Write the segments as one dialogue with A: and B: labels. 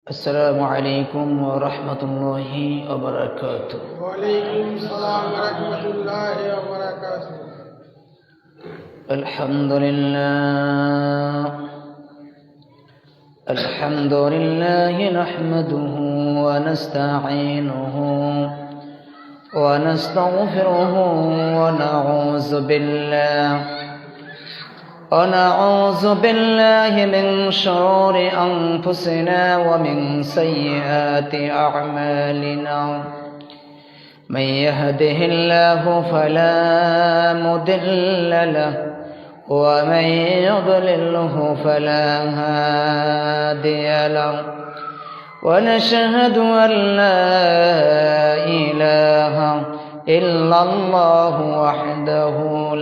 A: السلام عليكم ورحمة الله وبركاته.
B: وعليكم السلام ورحمة الله وبركاته.
A: الحمد لله نحمده ونستعينه ونستغفره ونعوذ بالله من شرور أنفسنا ومن سيئات أعمالنا. من يهده الله فلا مضل له ومن يضلله فلا هادي له. ونشهد أن لا إله إلا الله وحده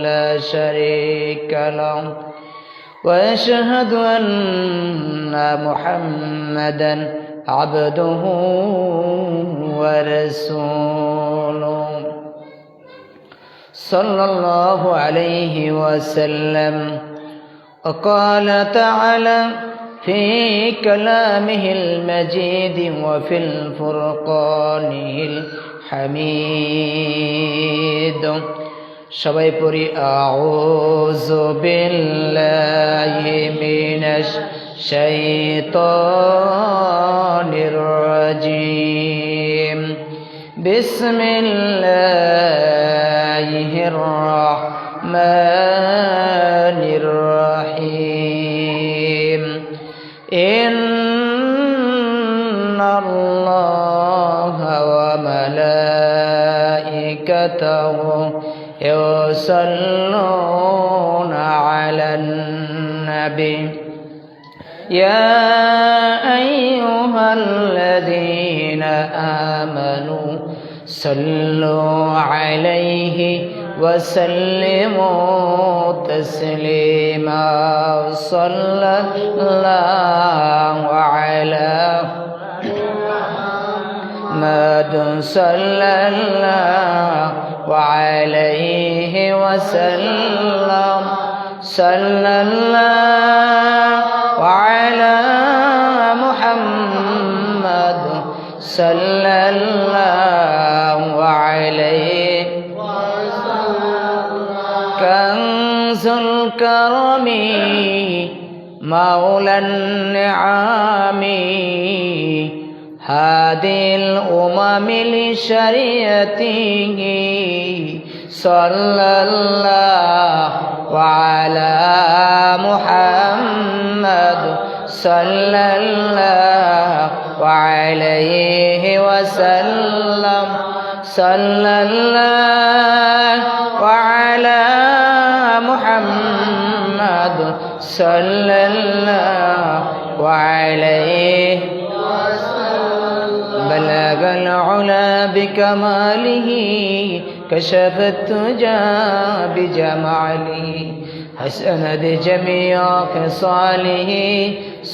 A: لا شريك له. وأشهد أن محمدا عبده ورسوله صلى الله عليه وسلم. وقال تعالى في كلامه المجيد وفي الفرقانه الحميد. সবাই পড়ি আউযু বিল্লাহি মিনাশ শাইতানির রাজিম। বিসমিল্লাহির রাহমানির রাহিম। ইন্নাল্লাহা ওয়া মালাইকাতাহু يصلون على النبي يا أيها الذين آمنوا صلوا عليه وسلموا تسليما. صلى الله على محمد صلى الله وعليه وسلم. صلى الله على محمد صلى الله عليه كنز الكرم مولى النعم هذه الأمم لشريعته. صلى الله على محمد صلى الله عليه وسلم. صلى الله على محمد صلى الله عليه بلغ العلا بكماله كشف التجى بجماله حسنت جميع خصاله.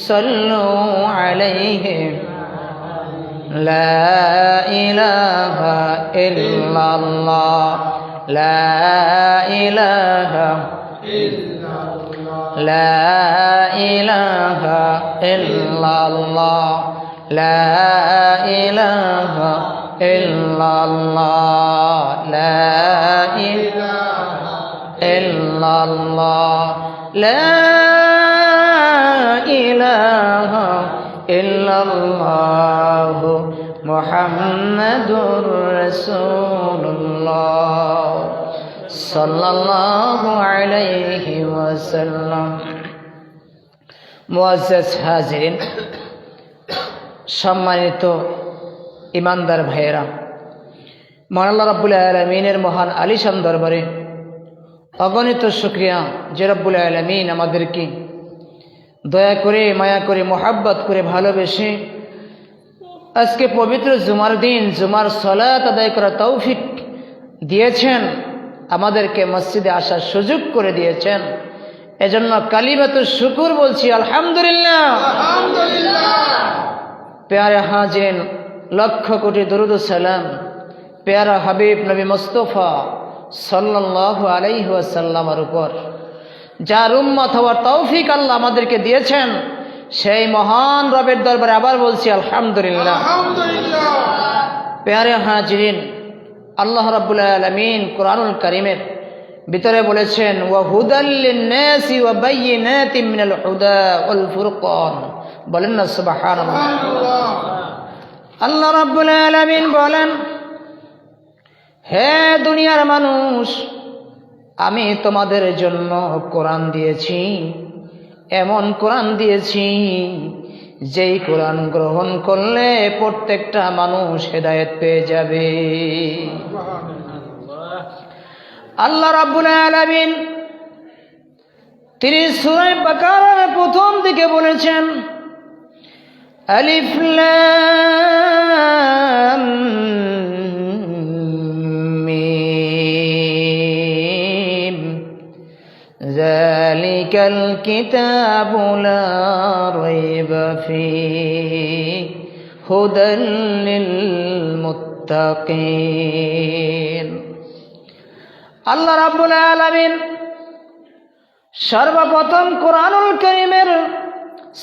A: صلوا عليه. لا إله إلا الله لا إله لا إله إلا الله لا إله إلا الله لا إله إلا الله لا إله إلا الله محمد رسول الله صلى الله عليه وسلم. মুআজ্জাজ হাজিরিন, সম্মানিত ইমানদার ভাইয়েরা, মহান আল্লাহ রাব্বুল আলামিনের মহান আলিশান দরবারে অগণিত শুকরিয়া যে রাব্বুল আলামিন আমাদেরকে দয়া করে মায়া করে মোহাব্বত করে ভালোবেসে আজকে পবিত্র জুমার দিন জুমার সালাত আদায় করার তৌফিক দিয়েছেন, আমাদেরকে মসজিদে আসার সুযোগ করে দিয়েছেন। এজন্য কালিমাতুশ শুকর বলছি আলহামদুলিল্লাহ। প্যারে হাজিরিন, লক্ষ কোটি দরুদ ও সালাম প্যারা হাবিব নবী মুস্তাফা সাল্লাল্লাহু আলাইহি ওয়াসাল্লামের উপর, যার উম্মত হওয়ার তৌফিক আল্লাহ আমাদেরকে দিয়েছেন, সেই মহান রবের দরবারে আবার বলছি আলহামদুলিল্লাহ।
B: আলহামদুলিল্লাহ।
A: প্যারে হাজিরিন, আল্লাহ রাব্বুল আলামিন কুরআনুল কারীমের ভিতরে বলেছেন ওয়া হুদাল লিন-নাসি ওয়া বায়্যিনাতিন মিনাল হুদা ওয়াল ফুরকান। বলেন না সুবহানাল্লাহ। আল্লাহ রাব্বুল আলামিন বলেন, হে দুনিয়ার মানুষ, আমি তোমাদের জন্য কোরআন দিয়েছি, এমন কোরআন দিয়েছি যেই কোরআন গ্রহণ করলে প্রত্যেকটা মানুষ হেদায়েত পেয়ে যাবে। আল্লাহ রাব্বুল আলামিন তিনি সূরা বাকারার প্রথম দিকে বলেছেন আলিফ লাম মিম যালিকাল কিতাবু লা রাইবা ফীহি হুদাল লিল মুত্তাকিন। আল্লাহ রাব্বুল আলামিন সর্বপ্রথম কুরআনুল কারীমের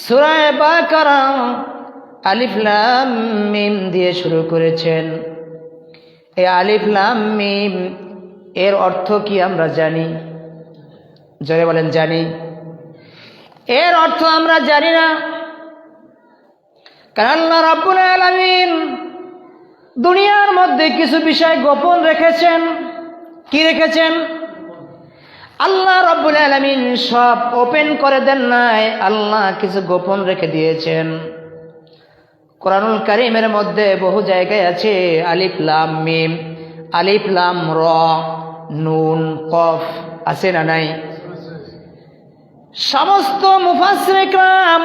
A: সূরা বাকারা আলিফ লাম মিম দিয়ে শুরু করেছেন। এই আলিফ লাম মিম এর অর্থ কি আমরা জানি? জোরে বলেন জানি? এর অর্থ আমরা জানি না, কারণ আল্লাহ রাব্বুল আলামিন দুনিয়ার মধ্যে কিছু বিষয় গোপন রেখেছেন। কি রেখেছেন? আল্লাহ রাব্বুল আলামিন সব ওপেন করে দেন নাই, আল্লাহ কিছু গোপন রেখে দিয়েছেন। কুরআনুল কারীমের মধ্যে বহু জায়গায় আছে আলিফ লাম মিম, আলিফ লাম র, নুন কফ, আছে না নাই? সমস্ত মুফাসসিরে কেরাম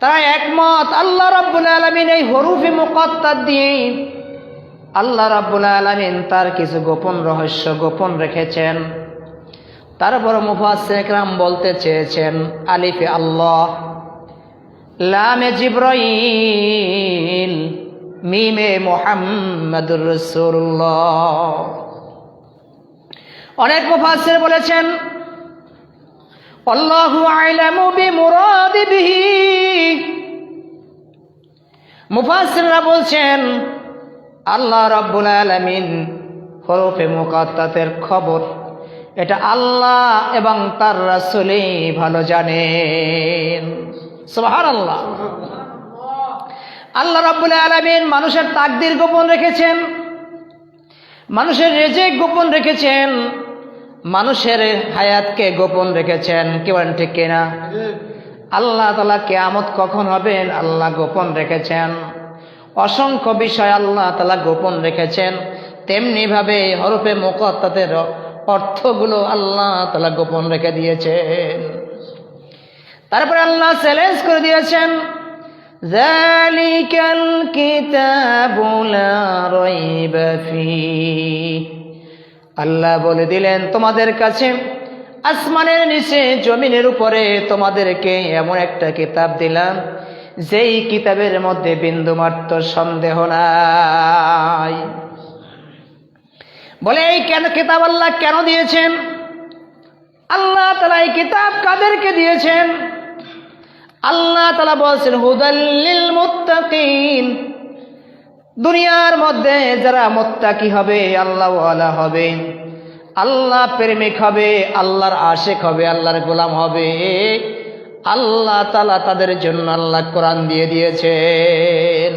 A: তারা একমত, আল্লাহ রাব্বুল আলামিন এই হরুফে মুকাত্তার দিয়ে আল্লাহ রাব্বুল আলামিন তার কিছু গোপন রহস্য গোপন রেখেছেন। তারপর মুফাসসিরে কেরাম বলতে চেয়েছেন আলিফে আল্লাহ, লামে জিবরাইল, মিমে মুহাম্মাদুর রাসূলুল্লাহ। অনেক মুফাসসির বলেছেন আল্লাহু আ'লামু বিমুরাদি বিহি। মুফাসসিররা বলছেন আল্লাহ রাব্বুল আলামিন হরফে মুকাত্তাতের খবর এটা আল্লাহ এবং তার রাসূলই ভালো জানেন। সুবহানাল্লাহ। আল্লাহ রাব্বুল আলামিন মানুষের তাকদীর গোপন রেখেছেন, মানুষের রিজিক গোপন রেখেছেন, মানুষের হায়াতকে গোপন রেখেছেন। কি বলেন ঠিক কিনা? আল্লাহ তাআলা কিয়ামত কখন হবেন আল্লাহ গোপন রেখেছেন। অসংখ্য বিষয় আল্লাহ তাআলা গোপন রেখেছেন। তেমনি ভাবে হরফে মুকাত্তাতের অর্থগুলো আল্লাহ তাআলা গোপন রেখে দিয়েছেন। তারপরে আল্লাহ চ্যালেঞ্জ করে দিয়েছেন যালিকাল কিতাবু লা রাইবা ফীহি। আল্লাহ বলে দিলেন তোমাদের কাছে আসমানের নিচে জমিনের উপরে তোমাদেরকে এমন একটা কিতাব দিলাম যেই কিতাবের মধ্যে বিন্দুমাত্র সন্দেহ নাই। বলে এই কেন কিতাব আল্লাহ কেন দিয়েছেন? আল্লাহ তাআলা এই কিতাব কাদেরকে দিয়েছেন? আল্লাহ তাআলা বলেছেন হুদাল লিল মুত্তাকিন। দুনিয়ার মধ্যে যারা মুত্তাকি হবে, আল্লাহ ওয়ালা হবে, আল্লাহ প্রেমিক হবে, আল্লাহর আশিক হবে, আল্লাহর গোলাম হবে, আল্লাহ তাআলা তাদের জন্য আল্লাহ কোরআন দিয়ে দিয়েছেন।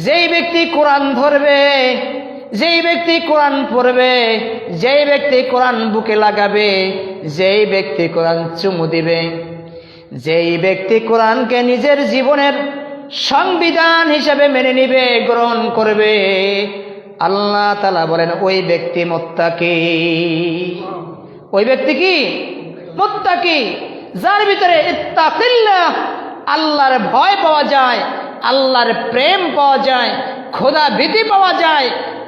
A: যেই ব্যক্তি কোরআন ধরবে, যেই ব্যক্তি কোরআন পড়বে, যেই ব্যক্তি কোরআন বুকে লাগাবে, যেই ব্যক্তি কোরআন চুমু দিবে, যেই ব্যক্তি কোরআনকে নিজের জীবনের সংবিধান হিসেবে মেনে নিবে, গ্রহণ করবে, আল্লাহ তাআলা বলেন ওই ব্যক্তি মুত্তাকি। ওই ব্যক্তি কি? মুত্তাকি। যার ভিতরে ইত্তাকিল্লাহ, আল্লাহর ভয় পাওয়া যায়, আল্লাহর প্রেম পাওয়া যায়, খোদা ভীতি পাওয়া যায়,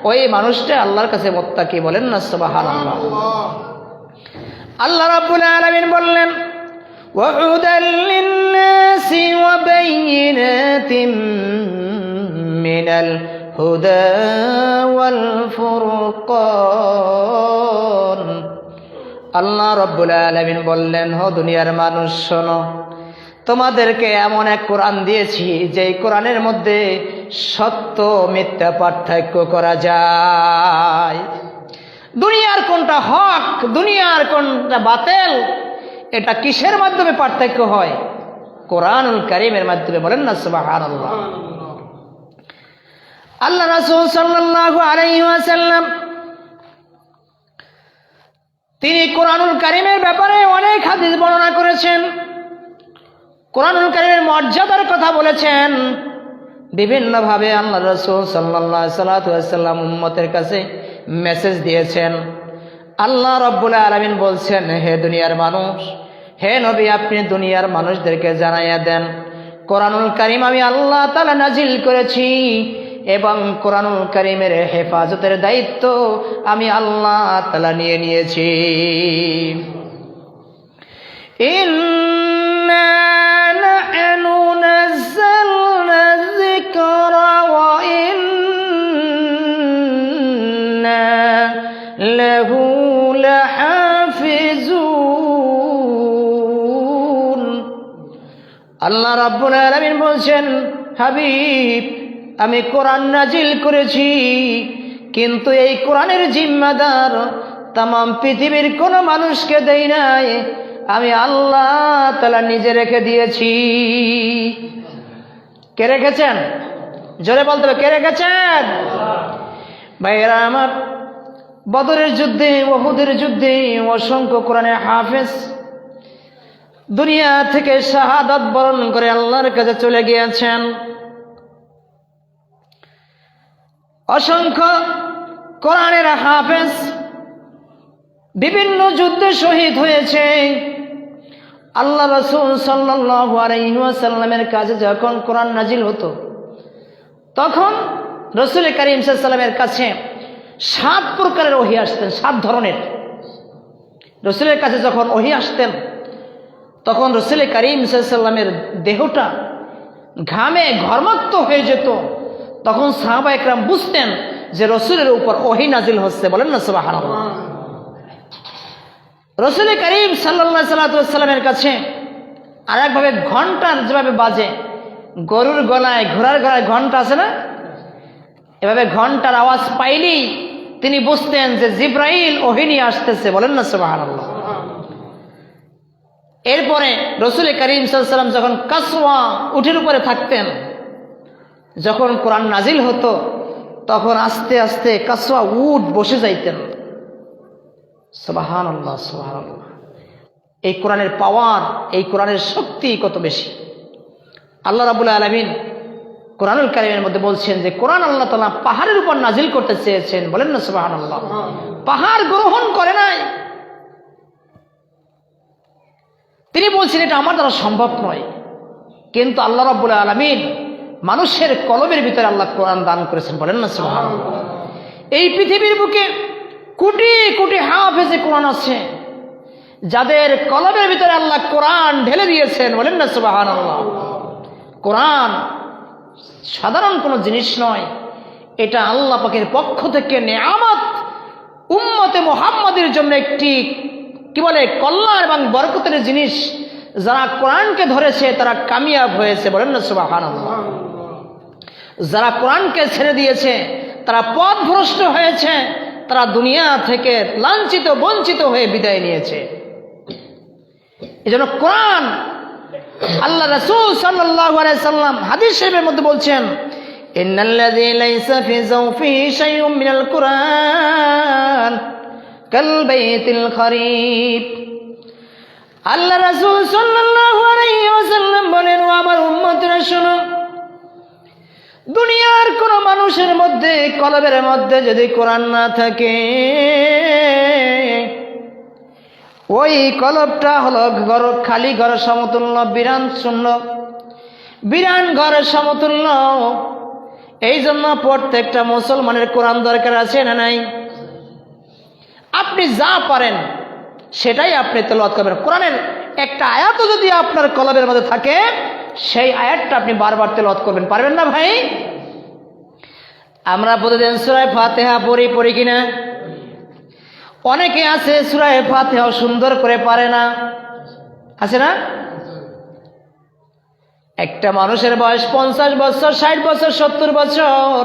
A: ওই মানুষটা আল্লাহর কাছে মুত্তাকি। বলেন না সুবহানাল্লাহ। আল্লাহ রাব্বুল আলামিন বললেন ওয়াহুদাল লিন-নাসি ওয়া বায়্যিনাতিন মিনাল হুদা ওয়াল ফুরকান। আল্লাহ রাব্বুল আলামিন বললেন, হো দুনিয়ার মানুষ শোনো, তোমাদেরকে এমন এক কোরআন দিয়েছি যে কোরআনের মধ্যে সত্য মিথ্যা পার্থক্য করা যায়। দুনিয়ার কোনটা হক, দুনিয়ার কোনটা বাতিল, এটা কিসের মাধ্যমে পার্থক্য হয়? কোরআনুল কারীমের মাধ্যমে। বলেন না সুবহানাল্লাহ। আল্লাহ রাসূল সাল্লাল্লাহু আলাইহি ওয়াসাল্লাম তিনি কোরআনুল কারীমের ব্যাপারে অনেক হাদিস বর্ণনা করেছেন, কোরআনুল কারীমের মর্যাদার কথা বলেছেন। বিভিন্নভাবে আল্লাহ রাসূল সাল্লাল্লাহু আলাইহি ওয়াসাল্লাম উম্মতের কাছে মেসেজ দিয়েছেন। আল্লাহ রাব্বুল আলামিন বলছেন, হে দুনিয়ার মানুষ, হে নবী, আপনি দুনিয়ার মানুষদেরকে জানাইয়া দেন কোরআনুল কারীম আমি আল্লাহ তাআলা নাজিল করেছি এবং কোরআনুল কারীমের হেফাজতের দায়িত্ব আমি আল্লাহ তাআলা নিয়ে নিয়েছি। ইন্না নাহনু নাযালনা যিকরা ওয়া ইন্না লাহু লাহাফিজুন। আল্লাহ রাব্বুল আলামিন বলছেন, হাবিব, আমি কোরআন নাজিল করেছি, কিন্তু এই কোরআনের জিম্মাদার তাম পৃথিবীর কোন মানুষকে দেই নাই, আমি আল্লাহ তাআলা নিজে রেখে দিয়েছি। কে রেখেছেন? জোরে বলতে হবে, কে রেখেছেন? ভাইয়েরা আমার, বদরের যুদ্ধে, উহুদের যুদ্ধে অসংখ্য কোরআনের হাফেজ দুনিয়া থেকে শাহাদাত বরণ করে আল্লাহর কাছে চলে গিয়েছেন। অসংখ্য কোরআনের হাফেজ বিভিন্ন যুদ্ধে শহীদ হয়েছে। আল্লাহ রাসূল সাল্লাল্লাহু আলাইহি ওয়াসাল্লামের কাছে যখন কোরআন নাজিল হতো, তখন রাসূল কারীম সাল্লাল্লাহু আলাইহি ওয়াসাল্লামের কাছে 7 প্রকারের ওহী আসতেন, 7 ধরনের। রাসূলের কাছে যখন ওহী আসতেন, তখন রাসূল কারীম সাল্লাল্লাহু আলাইহি ওয়াসাল্লামের দেহটা ঘামে ঘর্মাক্ত হয়ে যেত। তখন সাহাবা একরাম বুঝতেন যে রাসূলের উপর ওহী নাজিল হচ্ছে। বলেন না সুবহানাল্লাহ। রাসূল কারীম সাল্লাল্লাহু আলাইহি ওয়াসাল্লামের কাছে আরেকভাবে ঘন্টার যেভাবে বাজে, গরুর গলায়, ঘোড়ার গলায় ঘন্টা আছে না, এভাবে ঘন্টার আওয়াজ পাইলেই তিনি বুঝতেন যে জিবরাইল ওহী নিয়ে আসতেছে। বলেন না সুবহানাল্লাহ। এরপরে রাসূল কারীম সাল্লাল্লাহু আলাইহি ওয়াসাল্লাম যখন কাসওয়া উটের উপরে থাকতেন, যখন কোরআন নাজিল হতো, তখন আস্তে আস্তে কাসওয়া উট বসে যাইতেন। সুবহানাল্লাহ, সুবহানাল্লাহ। এই কোরআনের পাওয়ার, এই কোরআনের শক্তি কত বেশি! আল্লাহ রাব্বুল আলামিন কোরআনুল কারীমের মধ্যে বলছেন যে কোরআন আল্লাহ তাআলা পাহাড়ের উপর নাজিল করতে চেয়েছেন। বলেন না সুবহানাল্লাহ। পাহাড় গ্রহণ করে নাই। তিনি বলছেন এটা আমার দ্বারা সম্ভব নয়, কিন্তু আল্লাহ রাব্বুল আলামিন মানুষের কলবের ভিতরে আল্লাহ কোরআন দান করেছেন। বলেন না সুবহানাল্লাহ। এই পৃথিবীর বুকে কোটি কোটি হাফেজে কোরআন আছে, যাদের কলবের ভিতরে আল্লাহ কোরআন ঢেলে দিয়েছেন। বলেন না সুবহানাল্লাহ। কোরআন সাধারণ কোনো জিনিস নয়, এটা আল্লাহ পাকের পক্ষ থেকে নেয়ামত, উম্মতে মুহাম্মাদের জন্য একটি কি বলে কল্যাণ এবং বরকতের জিনিস। যারা কোরআনকে ধরেছে তারা কামিয়াব হয়েছে। বলেন না সুবহানাল্লাহ। যারা কোরআনকে ছেড়ে দিয়েছে তারা পথভ্রষ্ট হয়েছে, তারা দুনিয়া থেকে লাঞ্ছিত বঞ্চিত হয়ে বিদায় নিয়েছে। এজন্য কোরআন, আল্লাহ রাসূল সাল্লাল্লাহু আলাইহি সাল্লাম হাদিস শরীফের মধ্যে বলছেন, ইন্নাল্লাযী লাইসা ফি যাওফিহি শাইউম মিনাল কুরআন কাল বাইতিল খরিব। আল্লাহ রাসূল সাল্লাল্লাহু আলাইহি ওয়াসাল্লাম বলেন, ও আমার উম্মতরা শোনো, দুনিয়ার কোন মানুষের মধ্যে কলবের মধ্যে যদি কোরআন না থাকে, ওই কলবটা হলো ঘর, খালি ঘর সমতুল্য, বিরান শূন্য, বিরান ঘরের সমতুল্য। এই জন্য প্রত্যেকটা মুসলমানের কোরআন দরকার আছে না নাই? আপনি যা পারেন সেটাই আপনি তেলাওয়াত করবেন। কোরআনের একটা আয়াতও যদি আপনার কলবের মধ্যে থাকে, সেই আয়াতটা আপনি বারবার তেলাওয়াত করবেন। পারবেন না ভাই? আমরা প্রতিদিন সূরা ফাতিহা পড়ি কিনা? অনেকে আছে সূরা ফাতিহা সুন্দর করে পারে না, আছে না? একটা মানুষের বয়স 50 বছর, 60 বছর, 70 বছর,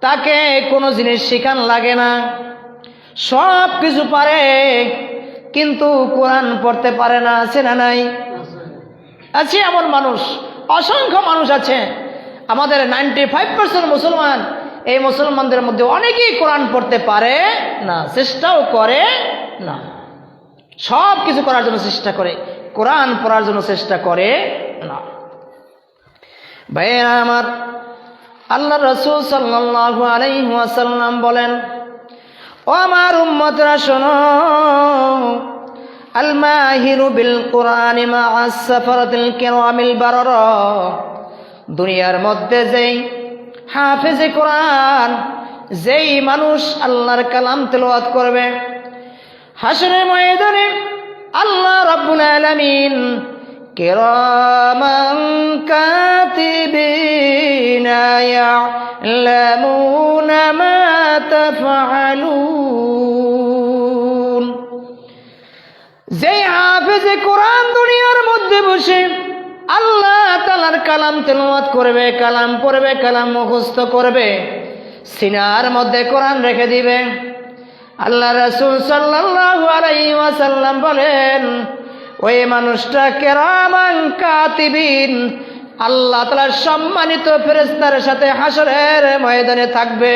A: তাকে কোনো জিনিস শেখান লাগে না, সব কিছু পারে, কিন্তু কোরআন পড়তে পারে না। আছে না নাই? আছে এমন মানুষ, অসংখ্য মানুষ আছে। আমাদের 95% মুসলমান, এই মুসলমানদের মধ্যে অনেকেই কোরআন পড়তে পারে না, চেষ্টাও করে না। সব কিছু করার জন্য চেষ্টা করে, কোরআন পড়ার জন্য চেষ্টা করে না। ভাইয়েরা আমার, আল্লাহ রাসূল সাল্লাল্লাহু আলাইহি ওয়াসাল্লাম বলেন, ও আমার উম্মতরা শোনো, আল মাহিরু বিল কুরআনি মা'আস সাফারাতিল কিরামিল বারারা, দুনিয়ার মধ্যে যেই হাফেজে কোরআন, যেই মানুষ আল্লাহর কালাম তেলাওয়াত করবে, হাশরের ময়দানে আল্লাহ রাব্বুল আলামিন কিরামান কাতিবিনা ইয়ালামুনা মা তাফআলুন, যেই হাফেজে কোরআন দুনিয়ার মধ্যে বসে আল্লাহ তাআলার কালাম তেলাওয়াত করবে, কালাম পড়বে, কালাম মুখস্থ করবে, সিনার মধ্যে কোরআন রেখে দিবে, আল্লাহ রাসূল সাল্লাল্লাহু আলাইহি ওয়াসাল্লাম বলেন, ওই মানুষটা কিরামান কাতিবিন, আল্লাহ তাআলার সম্মানিত ফেরেশতার সাথে হাশরের ময়দানে থাকবে।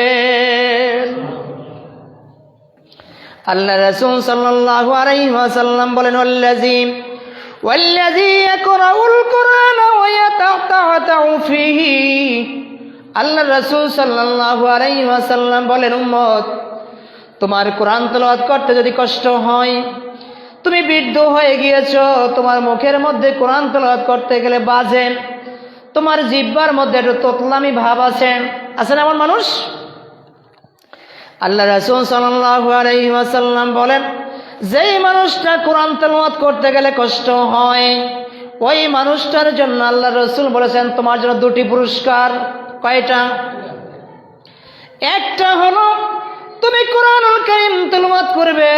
A: আল্লাহ রাসূল সাল্লাল্লাহু আলাইহি ওয়াসাল্লাম বলেন, ওয়াল্লাযী ইয়াকরাউল কুরআনা ওয়া ইয়াতাতাউ ফীহি, আল্লাহ রাসূল সাল্লাল্লাহু আলাইহি ওয়াসাল্লাম বলেন, উম্মত, তোমার কোরআন তেলাওয়াত করতে যদি কষ্ট হয়, তুমি বৃদ্ধ হয়ে গিয়েছো, তোমার মুখের মধ্যে কোরআন তেলাওয়াত করতে গেলে বাজেন, তোমার জিহ্বার মধ্যে একটু তোতলামি ভাব আছে, আছে না এমন মানুষ? আল্লাহ রাসূল সাল্লাল্লাহু আলাইহি ওয়াসাল্লাম বলেন, যেই মানুষটা কোরআন তেলাওয়াত করতে গেলে কষ্ট হয়, ওই মানুষটার জন্য আল্লাহ রাসূল বলেছেন, তোমার জন্য দুটি পুরস্কার। কয়টা? একটা হলো তুমি কোরআনুল কারীম তেলাওয়াত করবে,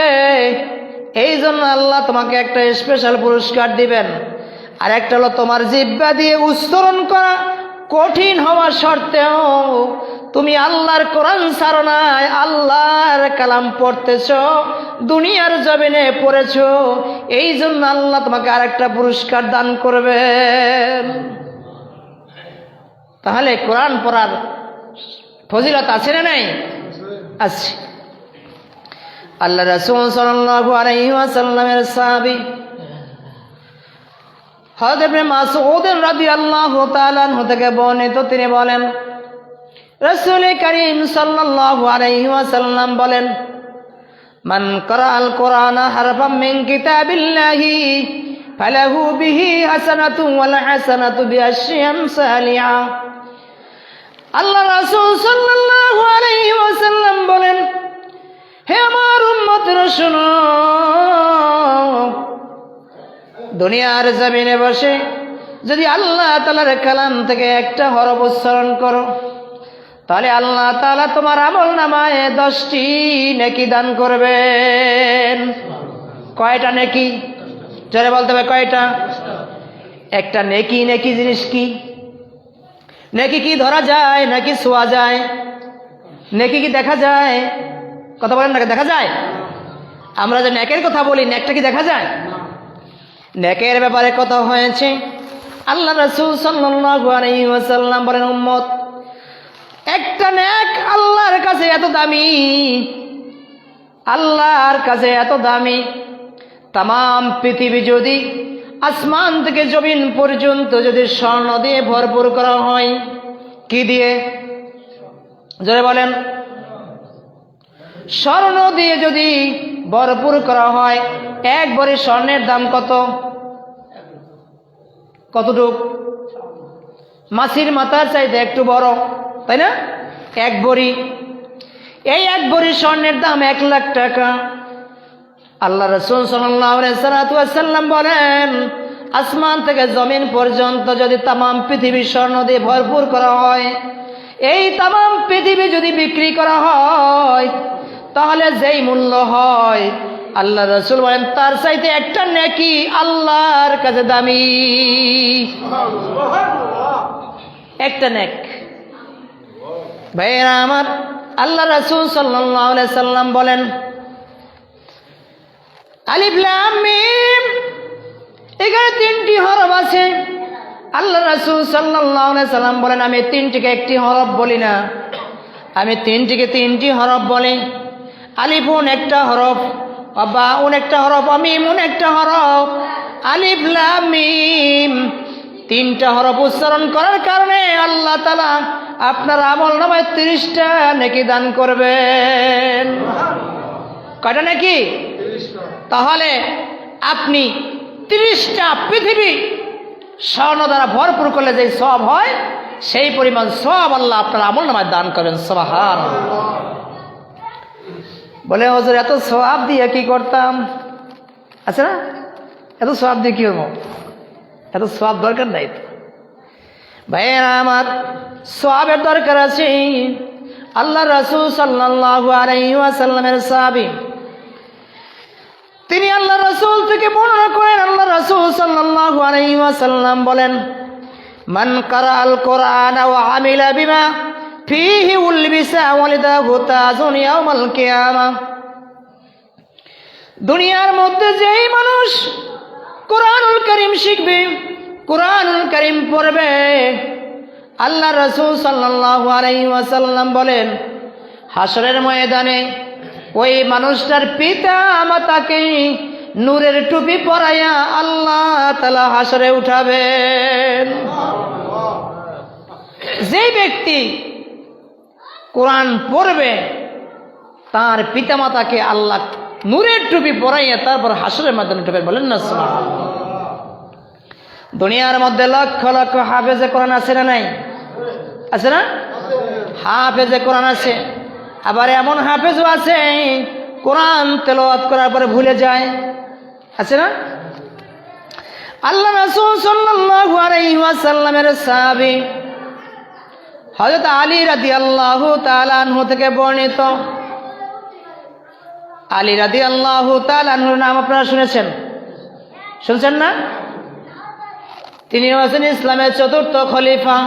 A: এই জন্য আল্লাহ তোমাকে একটা স্পেশাল পুরস্কার দিবেন। আর একটা হলো তোমার জিহ্বা দিয়ে উচ্চারণ করা কঠিন হওয়া সত্ত্বেও তুমি আল্লাহর কোরআন ছাড়ো না, আল্লাহর কালাম পড়তেছো, দুনিয়ার জমিনে পড়েছো, এই জন্য আল্লাহ তোমাকে আরেকটা পুরস্কার দান করবেন। তাহলে কোরআন পড়ার ফজিলত আছে না নাই? আছে। আল্লাহ রাসূল সাল্লাল্লাহু আলাইহি ওয়াসাল্লামের সাহাবী হযরত ইবনে মাসউদ রাদিয়াল্লাহু তাআলা আনহু থেকে বর্ণিত, তিনি বলেন, রাসূল কারীম সাল্লাল্লাহু আলাইহি ওয়াসাল্লাম বলেন, মান ক্রাআল কুরআনা হারফাম মিন কিতাবিল্লাহি ফালাহু বিহি হাসানাতুন ওয়াল হাসানাতু বিআশরি আমসালিহা। আল্লাহ রাসূল সাল্লাল্লাহু আলাইহি ওয়াসাল্লাম বলেন, হে আমার উম্মতরা শোনো, দুনিয়ার জমিনে বসে যদি আল্লাহ তাআলার কালাম থেকে একটা হরফ উচ্চারণ করো, তাহলে আল্লাহ তাআলা তোমার আমলনামায় 10টি নেকি দান করবেন। কয়টা নেকি? জোরে বলতে হবে, কয়টা? একটা নেকি। নেকি জিনিস কি? নেকি কি ধরা যায় নাকি ছোঁয়া যায়? নেকি কি দেখা যায়? কথা বলেন না, দেখা যায়? আমরা যে নেকের কথা বলি, নেকটা কি দেখা যায়? নেকের ব্যাপারে কথা হয়েছে। আল্লাহ রাসূল সাল্লাল্লাহু আলাইহি ওয়াসাল্লাম বলেন, উম্মত, একটা নেক আল্লাহর কাছে এত দামি, আল্লাহর কাছে এত দামি, তাম পৃথিবী যদি আসমান থেকে জমিন পর্যন্ত যদি স্বর্ণ দিয়ে ভরপুর করা হয়। কি দিয়ে? জোরে বলেন। স্বর্ণ দিয়ে যদি ভরপুর করা হয়, এক ভরি স্বর্ণের দাম কত? কতটুক? মাছির মাথার চাইতে একটু বড়, তাই না? এক ভরি। এই এক ভরি স্বর্ণের দাম 1 লাখ টাকা। আল্লাহ রাসূল সাল্লাল্লাহু আলাইহি ওয়াসাল্লাম বলেন, আসমান থেকে জমিন পর্যন্ত যদি তামাম পৃথিবী স্বর্ণ দিয়ে ভরপুর করা হয়, এই তামাম পৃথিবী যদি বিক্রি করা হয়, তাহলে যেই মূল্য হয় আল্লাহ রাসূল বলেন তার চাইতে একটা নেকি আল্লাহর কাছে দামি। একটা নেক। ভাইয়েরা আমার, আল্লাহ রাসূল সাল্লাল্লাহু আলাইহি সাল্লাম বলেন আলিফ লাম মিম, এখানে 3টি হরফ আছে। আল্লাহ রাসূল সাল্লাল্লাহু আলাইহি সাল্লাম বলেন আমি 3টিকে একটি হরফ বলি না, আমি 3টিকে 3টি হরফ বলি। আলিফুন একটা হরফ, বাউন একটা হরফ, মিমুন একটা হরফ। আলিফ লাম মিম 3টা হরফ উচ্চারণ করার কারণে আল্লাহ তাআলা আপনার আমলনামায় 30টা নেকি দান করবেন। কয়টা নেকি? তাহলে আপনি 30টা পৃথিবী স্বর্ণ দ্বারা ভরপুর করলে যে সওয়াব হয় সেই পরিমাণ সওয়াব আল্লাহ আপনার আমলনামায় দান করবেন। সুবহানাল্লাহ। বলে হুজুর এত সওয়াব দিয়ে কি করতাম? আছে না, এত সওয়াব দিয়ে কি করবো? এত সওয়াব দরকার নাই তো। ভাইয়েরা আমার, সওয়াবের দরকার আছে। আল্লাহ রাসূল সাল্লাল্লাহু আলাইহি ওয়াসাল্লামের সাহাবী, তিনি আল্লাহ রাসূল থেকে বর্ণনা করেন, আল্লাহ রাসূল সাল্লাল্লাহু আলাইহি ওয়াসাল্লাম বলেন মান কারাআল কুরআনা ওয়া আমিলা বিমা ফীহি উলবিসা ওয়ালিদাহু তাজুন ইয়াউমাল কিয়ামাহ। দুনিয়ার মধ্যে যেই মানুষ কুরআনুল কারীম শিখবে, কুরআনুল কারীম পড়বে, আল্লাহ রাসূল সাল্লাল্লাহু আলাইহি ওয়াসাল্লাম বলেন হাসরের ময়দানে ওই মানুষটার পিতা মাতাকে নূরের টুপি পরাইয়া আল্লাহ তাআলা হাসরে উঠাবেন। যে ব্যক্তি কোরআন পড়বে তার পিতা মাতাকে আল্লাহ নূরের টুপি পরাইয়া তারপর হাসরের ময়দানে উঠাবেন। বলেন না সুবহানাল্লাহ। দুনিয়ার মধ্যে লক্ষ লক্ষ হাফেজে কোরআন আছে না নাই? আছে না? হাফেজে কোরআন আছে, আবার এমন হাফেজও আছে কোরআন তেলাওয়াত করার পরে ভুলে যায়। আছে না? আল্লাহ রাসূল সাল্লাল্লাহু আলাইহি ওয়াসাল্লামের সাহাবী হযরত আলী রাদিয়াল্লাহু তাআলা আনহু থেকে বর্ণিত। আলী রাদিয়াল্লাহু তাআলা আনহুর নাম আপনারা শুনেছেন? শুনছেন না? তিনি হচ্ছেন ইসলামের 4র্থ খলিফা।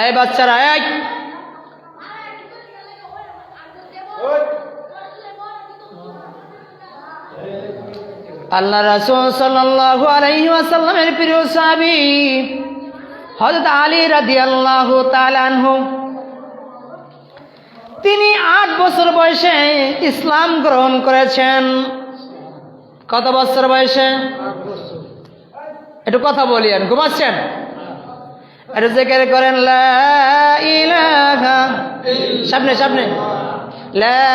A: এই বাচ্চারা, এক আল্লাহ রাসূল সাল্লাল্লাহু আলাইহি ওয়াসাল্লামের প্রিয় সাহাবী হযরত আলী রাদিয়াল্লাহু তাআলা আনহু, তিনি 8 বছর বয়সে ইসলাম গ্রহণ করেছেন। কত বছর বয়সে? একটু কথা বলিয়েন, ঘুমাচ্ছেন? একটু জিকির করেন লা ইলাহা, সামনে সামনে, লা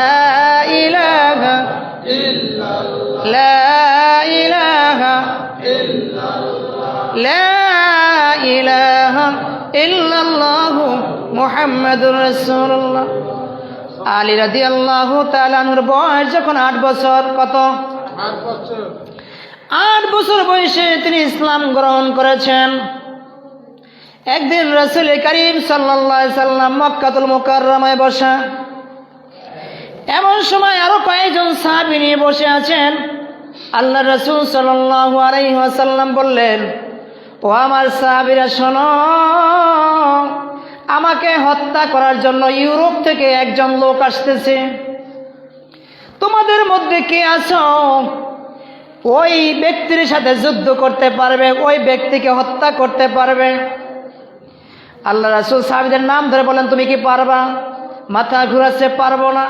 A: ইলাহা ইল্লাল্লাহ, লা ইলাহা ইল্লাল্লাহ, লা ইলাহা ইল্লাল্লাহ মুহাম্মাদুর রাসূলুল্লাহ। আলী রাদিয়াল্লাহু তাআলা আনহুর বয়স যখন 8 বছর, কত?
B: 8 বছর।
A: 8 বছর বয়সে তিনি ইসলাম গ্রহণ করেছেন। একদিন রাসূল করিম সাল্লাল্লাহু আলাইহি সাল্লাম মক্কাতুল মুকাররমায় বসা, এমন সময় আরো কয়েকজন সাহাবী নিয়ে বসে আছেন। আল্লাহ রাসূল সাল্লাল্লাহু আলাইহি ওয়াসাল্লাম বললেন, ও আমার সাহাবীরা শোনো, আমাকে হত্যা করার জন্য ইউরোপ থেকে একজন লোক আসতেছে। তোমাদের মধ্যে কে আছো ওই ব্যক্তির সাথে যুদ্ধ করতে পারবে, ওই ব্যক্তিকে হত্যা করতে পারবে? আল্লাহ রাসূল সাহাবীদের নাম ধরে বলেন, তুমি কি পারবা? মাথা ঘুরাচ্ছে, পারবো না।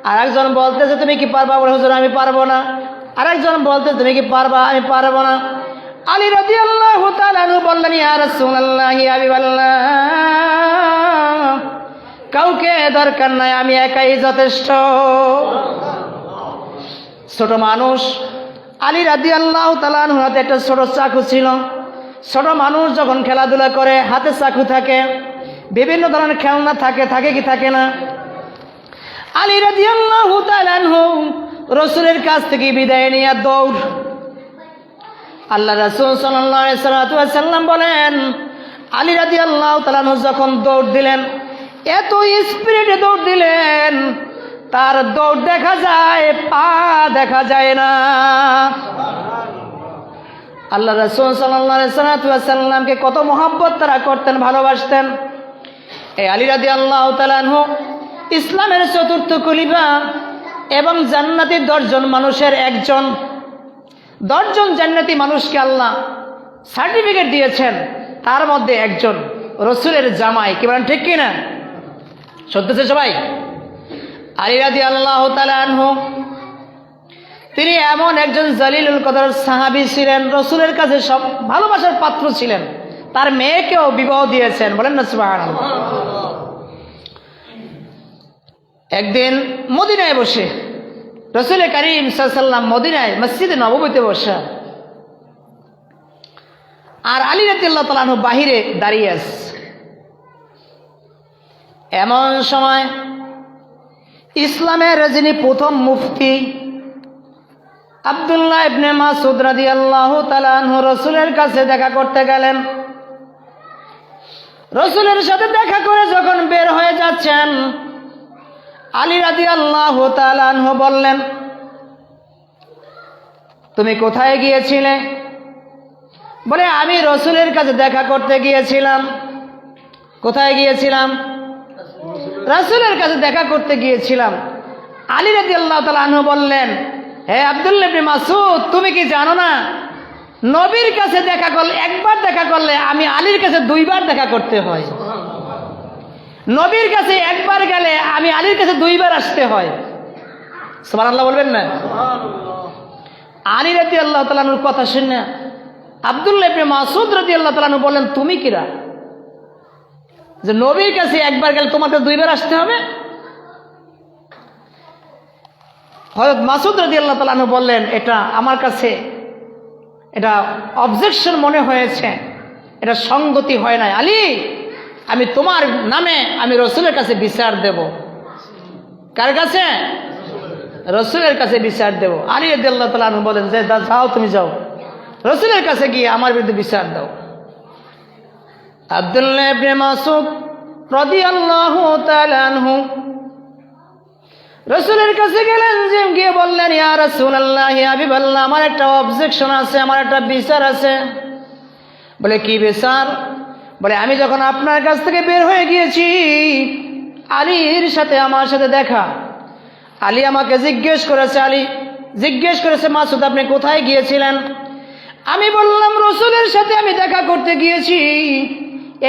A: আর একজন বলতেছে, তুমি কি পারবা? বলে, হুজুর আমি পারবো না। আরেকজন বলতে, তুমি কি পারবা? আমি পারবো না। আলী রাদিয়াল্লাহু তাআলা আনহু বললেন, ইয়া রাসূলুল্লাহ, ইয়া হাবিবাল্লাহ, কাউকে দরকার নাই, আমি একাই যথেষ্ট। ছোট মানুষ। আলী রাদিয়াল্লাহু তাআলা আনহুর হাতে একটা ছোট চাকু ছিল। ছোট মানুষ যখন খেলাধুলা করে হাতে চাকু থাকে, বিভিন্ন ধরনের খেলনা থাকে, থাকে কি থাকে না? আলী রাদিয়াল্লাহু তাআলা আনহু রাসূলের কাছ থেকে বিদায় নিয়ে দৌড়। আল্লাহ রাসূল সাল্লাল্লাহু আলাইহি ওয়াসাল্লাম বলেন, আলী রাদিয়াল্লাহু তাআলা আনহু যখন দৌড় দিলেন, এত স্পিডে দৌড় দিলেন, তার দৌড় দেখা যায়, পা দেখা যায় না। আল্লাহ রাসূল সাল্লাল্লাহু আলাইহি সাল্লামকে কত মহব্বত তারা করতেন, ভালোবাসতেন। এই আলী রাদিয়াল্লাহু তাআলা আনহু ইসলামের চতুর্থ খলিফা এবং জান্নাতি 10 জন মানুষের একজন। 10 জন জান্নাতি মানুষকে আল্লাহ সার্টিফিকেট দিয়েছেন, তার মধ্যে একজন রসুলের জামাই। কি বলেন, ঠিক কিনা? সত্যছে সবাই? আলী রাদিয়াল্লাহু তাআলা আনহু তিনি এমন একজন জলিলুল কদর সাহাবী ছিলেন, রসুলের কাছে সব ভালোবাসার পাত্র ছিলেন। তার মেয়েকেও বিবাহ দিয়েছেন, বলেন না সুবহানাল্লাহ। একদিন মদিনায় বসে রসুল করিম সাল্লাল্লাহু আলাইহি ওয়াসাল্লাম মদিনায় মসজিদে নববীতে বসা, আর আলী রাদিয়াল্লাহু তাআলা আনহু বাহিরে দাঁড়িয়ে আছে। এমন সময় ইসলামের যিনি প্রথম মুফতি আব্দুল্লাহ ইবনে মাসউদ রাদিয়াল্লাহু তাআলা আনহু রসুলের কাছে দেখা করতে গেলেন। রসুলের সাথে দেখা করে যখন বের হয়ে যাচ্ছেন, আলী রাদিয়াল্লাহু তাআলা আনহু বললেন, তুমি কোথায় গিয়েছিলে? বলে, আমি রসুলের কাছে দেখা করতে গিয়েছিলাম। কোথায় গিয়েছিলাম? রসুলের কাছে দেখা করতে গিয়েছিলাম। আলী রাদিয়াল্লাহু তাআলা আনহু বললেন, হে আব্দুল্লাহ ইবনে মাসউদ, তুমি কি জানো না, নবীর কাছে দেখা করলে, একবার দেখা করলে আমি আলীর কাছে 2 বার দেখা করতে হয়। নবীর কাছে একবার গেলে আমি আলীর কাছে 2 বার আসতে হয়। সুবহানাল্লাহ বলবেন না? আলী রাদিয়াল্লাহু তাআলা আনহুর কথা শুনে আব্দুল্লাহ ইবনে মাসউদ রাদিয়াল্লাহু তাআলা আনহু বললেন, তুমি কিরা যে নবীর কাছে একবার গেলে তোমাকে 2 বার আসতে হবে? হযরত মাসউদ রাদিয়াল্লাহু তাআলা আনহু বললেন, এটা আমার কাছে এটা অবজেকশন মনে হয়েছে, এটা সঙ্গতি হয় না। আলী, আমি তোমার নামে আমি রসুলের কাছে বিচার দেব। কার কাছে? রসুলের কাছে বিচার দেব। আলী রাদিয়াল্লাহু তাআলা আনহু বলেন যে যাও, তুমি যাও, রসুলের কাছে গিয়ে আমার বিরুদ্ধে বিচার দাও। আব্দুল্লাহ ইবনে মাসউদ রাদিয়াল্লাহু তাআলা আনহু রসুলের কাছে গেলেন, যে গিয়ে বললেন, ইয়া রাসূলুল্লাহ, ইয়া হাবিবাল্লাহ, আমার একটা অবজেকশন আছে, আমার একটা বিচার আছে। বলে, কি বিচার? বলে, আমি যখন আপনার কাছ থেকে বের হয়ে গিয়েছি, আলীর সাথে আমার সাথে দেখা। আলী আমাকে জিজ্ঞেস করেছে, মাসউদ আপনি কোথায় গিয়েছিলেন? আমি বললাম, রসুলের সাথে আমি দেখা করতে গিয়েছি।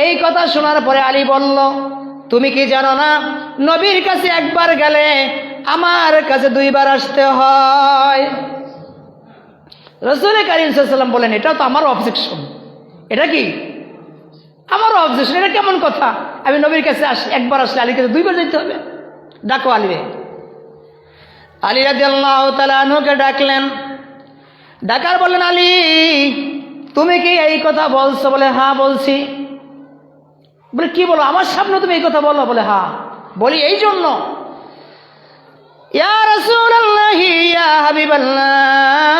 A: এই কথা শোনার পরে আলী বলল, তুমি কি জানো না, নবীর কাছে একবার গেলে আমার কাছে 2 বার আসতে হয়। রাসূল কারীম সাল্লাল্লাহু আলাইহি ওয়াসাল্লাম বলেন, এটা তো আমার অবজেকশন। এটা কি আমার অবজেকশন? এটা কেমন কথা? আমি নবীর কাছে একবার আসলে আলীর কাছে 2 বার যেতে হবে? ডাকো আলীরে। আলী রাদিয়াল্লাহু তাআলা আনহুকে ডাকলেন। ডাকার বললেন, আলী, তুমি কি এই কথা বলছো? বলে, হ্যাঁ বলছি। বলে, কি বলো? আমার সামনে তুমি এই কথা বলো? বলে, হ্যাঁ বলি এই জন্য, ইয়া রাসূলুল্লাহ, ইয়া হাবিবাল্লাহ,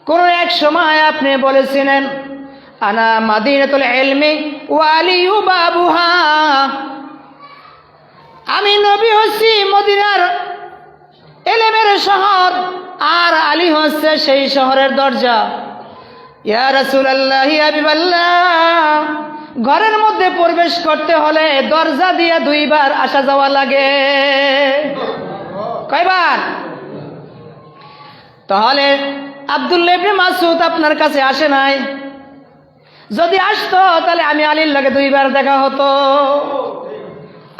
A: কোন এক সময় আপনি বলেছিলেন, আনা মাদিনাতুল ইলমি ওয়া আলিয়ু বাবুহা, আমি নবী হচ্ছি মদিনার ইলমের শহর, আর আলী হচ্ছে সেই শহরের দরজা। ইয়া রাসূলুল্লাহ, ইয়া হাবিবাল্লাহ, ঘরের মধ্যে প্রবেশ করতে হলে দরজা দিয়ে 2 বার আসা যাওয়া লাগে। কয়বার? তাহলে আব্দুল্লাহ ইবনে মাসউদ আপনার কাছে আসে নাই? যদি আসতো তাহলে আমি আলীর লগে 2 বার দেখা হতো।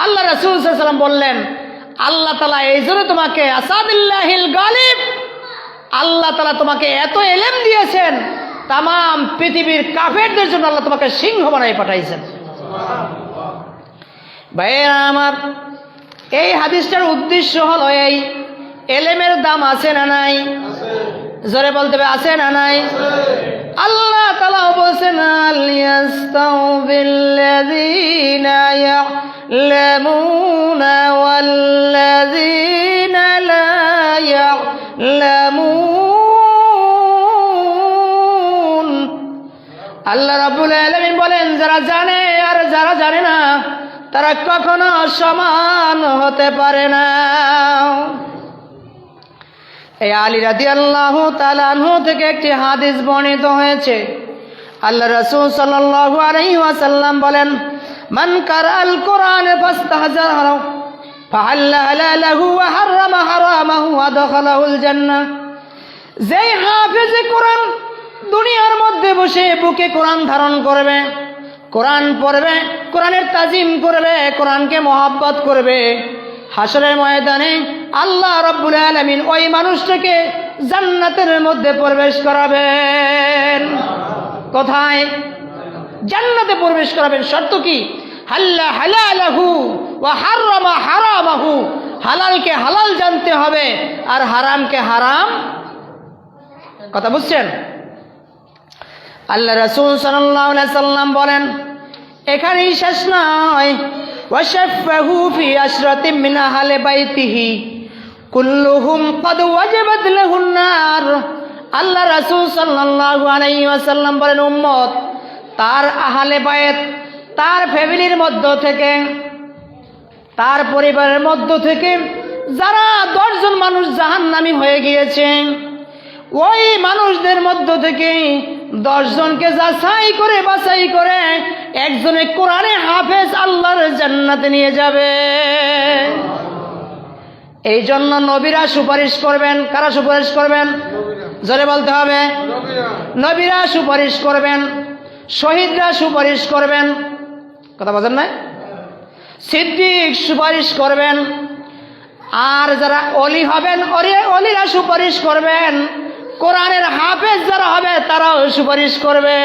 A: আল্লাহ রাসূল সাল্লাল্লাহু আলাইহি ওয়াসাল্লাম বললেন, আল্লাহ তাআলা এই জন্য তোমাকে আসাবিল্লাহিল গালিব, আল্লাহ তাআলা তোমাকে এত ইলম দিয়েছেন, তাম পৃথিবীর কাফেরদের জন্য আল্লাহ তোমাকে সিংহ বানাই পাঠাইছেন। ভাইয়েরা আমার, এই হাদিসটার উদ্দেশ্য হলো এই, ইলমের দাম আছে না নাই? জোরে বলতে হবে, আছে না নাই? আল্লাহ তাআলা বলেন, আল ইয়াস্তাউবিল্লাযীনা ইয়ালামুনা ওয়াল্লাযীনা লা ইয়ালামুন। আল্লাহ রাব্বুল আলামিন বলেন, যারা জানে আর যারা জানে না তারা কখনো সমান হতে পারে না। এই আলী রাদিয়াল্লাহু তাআলা আনহু থেকে একটি হাদিস বর্ণিত হয়েছে। আল্লাহ রাসূল সাল্লাল্লাহু আলাইহি ওয়াসাল্লাম বলেন, মান কারাল কোরআন ফাস্তাহজাহু ফাহাল্লা হালালাহু ওয়া হারামা হারামাহু ওয়া দাখালাহুল জান্নাহ। যেই হাফেজ কোরআন দুনিয়ার মধ্যে বসে বুকে কোরআন ধারণ করবে, কোরআন পড়বে, কোরআনের তাজিম করবে, কোরআনকে মহব্বত করবে, হাসরের ময়দানে আল্লাহ রাব্বুল আলামিন ওই মানুষটাকে জান্নাতের মধ্যে প্রবেশ করাবেন। কোথায়? জান্নাতে প্রবেশ করাবেন। শর্ত কি? হাল্লা হালালাহু ওয়া হারামা হারামাহু। হালালকে হালাল জানতে হবে আর হারামকে হারাম। কথা বুঝছেন? আল্লাহ রাসূল সাল্লাল্লাহু আলাইহি সাল্লাম বলেন, এখানেই শেষ নয়, ওয়াশাফাহু ফি আশরাতিন মিন আহলি বাইতিহি কুল্লুহুম ক্বাদ ওয়াজাবাত লাহুন নার। আল্লাহ রাসূল সাল্লাল্লাহু আলাইহি ওয়াসাল্লাম বলেন, উম্মত তার আহলে বাইত, তার ফ্যামিলির মধ্য থেকে, তার পরিবারের মধ্য থেকে যারা 10 জন মানুষ জাহান্নামী হয়ে গিয়েছে, ওই মানুষদের মধ্য থেকে 10 জনকে যাচাই করে বাছাই করে একজনে কোরআনে হাফেজ আল্লাহর জান্নাতে নিয়ে যাবে। এই জন্য নবীরা সুপারিশ করবেন। কারা সুপারিশ করবেন? জোরে বলতে হবে। নবীরা সুপারিশ করবেন, শহীদরা সুপারিশ করবেন। কথা বলেন না? সিদ্দিক সুপারিশ করবেন, আর যারা অলি হবেন অলিরা সুপারিশ করবেন, কোরআনের হাফেজ যারা হবে তারাও সুপারিশ করবে।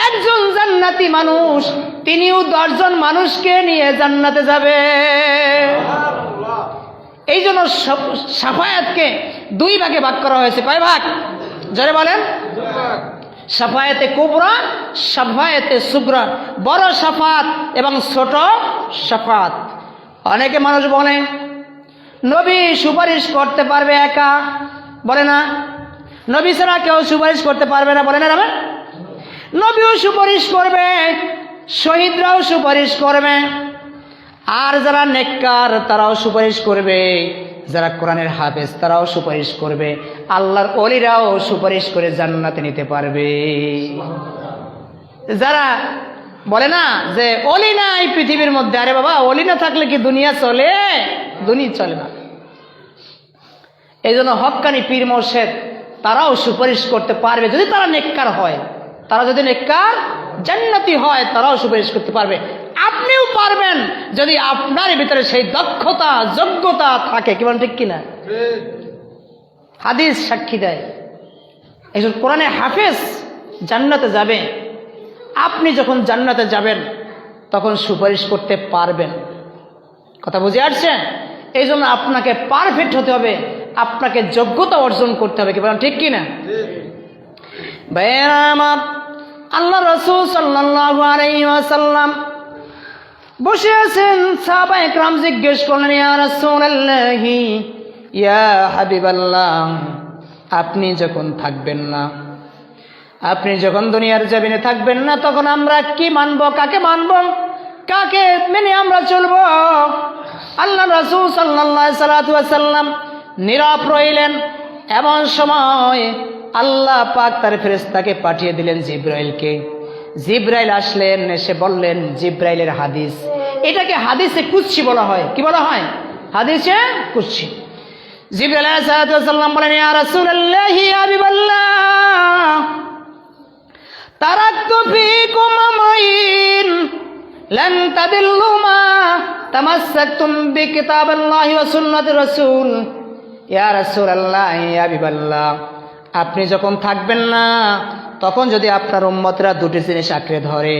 A: একজন জান্নাতি মানুষ তিনিও 10 জন মানুষকে নিয়ে জান্নাতে যাবে। এই জন্য শাফায়াতকে 2 ভাগে ভাগ করা হয়েছে। কয় ভাগ? যারা বলেন, শাফায়াতে কুবরা, শাফায়াতে সুগরা। বড় শাফাত এবং ছোট শাফাত। অনেকে মানুষ বলে নবী সুপারিশ করতে পারবে একা, বলে না? নবী ছাড়া কেউ সুপারিশ করতে পারবে না, বলে না? নবীও সুপারিশ করবে, শহীদরাও সুপারিশ করবে, আর যারা নেককার তারাও সুপারিশ করবে, যারা কোরআনের হাফেজ তারাও সুপারিশ করবে, আল্লাহর ওলিরাও সুপারিশ করে জান্নাতে নিতে পারবে। যারা বলে না যে ওলি নাই পৃথিবীর মধ্যে, আরে বাবা, ওলি না থাকলে কি দুনিয়া চলে? দুনিয়া চলে না। এই জন্য হক্কানি পীর মুর্শিদ তারাও সুপারিশ করতে পারবে যদি তারা নেককার হয়। তারা যদি নেককার জান্নাতি হয় তারাও সুপারিশ করতে পারবে। আপনিও পারবেন যদি আপনার ভিতরে সেই দক্ষতা যোগ্যতা থাকে। কি বলেন, ঠিক কিনা? হাদিস সাক্ষী দেয় একজন কোরআনে হাফেজ জান্নাতে যাবে। আপনি যখন জান্নাতে যাবেন তখন সুপারিশ করতে পারবেন। কথা বুঝে আসছে? এই জন্য আপনাকে পারফেক্ট হতে হবে, আপনাকে যোগ্যতা অর্জন করতে হবে। কি বলেন, ঠিক কিনা? ভাইয়েরা আমার, আল্লাহ রাসূল সাল্লাল্লাহু আলাইহি ওয়াসাল্লাম বসে আছেন। সাহাবায়ে কেরাম জিজ্ঞেস করলেন, ইয়া রাসূলুল্লাহি, ইয়া হাবিবাল্লাহ, আপনি যখন থাকবেন না, আপনি যখন দুনিয়ার জমিনে থাকবেন না, তখন আমরা কি মানব, কাকে মানব, কাকে মেনে আমরা চলব? আল্লাহ রাসূল সাল্লাল্লাহু আলাইহি ওয়াসাল্লাম নীরব রইলেন। এমন সময় আল্লাহ পাক তার ফেরেশতাকে পাঠিয়ে দিলেন জিবরাইলকে। জিবরাইল আসলেন, এসে বললেন, জিবরাইলের হাদিস, এটাকে হাদিসে কুদসি বলা হয়। কি বলা হয়? হাদিসে কুদসি। জিবরাইল আলাইহিস সালাম বলেন, ইয়া রাসূলুল্লাহি, ইয়া হাবিবাল্লাহ, তারাকতু ফীকুম আমরাইন লান তাদিল্লু মা তামাসসাকতুম বিকিতাবিল্লাহি ওয়া সুন্নাতি রাসূল। ইয়া রাসূলুল্লাহ, ইয়া হাবিবাল্লাহ, আপনি যখন থাকবেন না তখন যদি আপনার উম্মতরা 2টি জিনিস আঁকড়ে ধরে,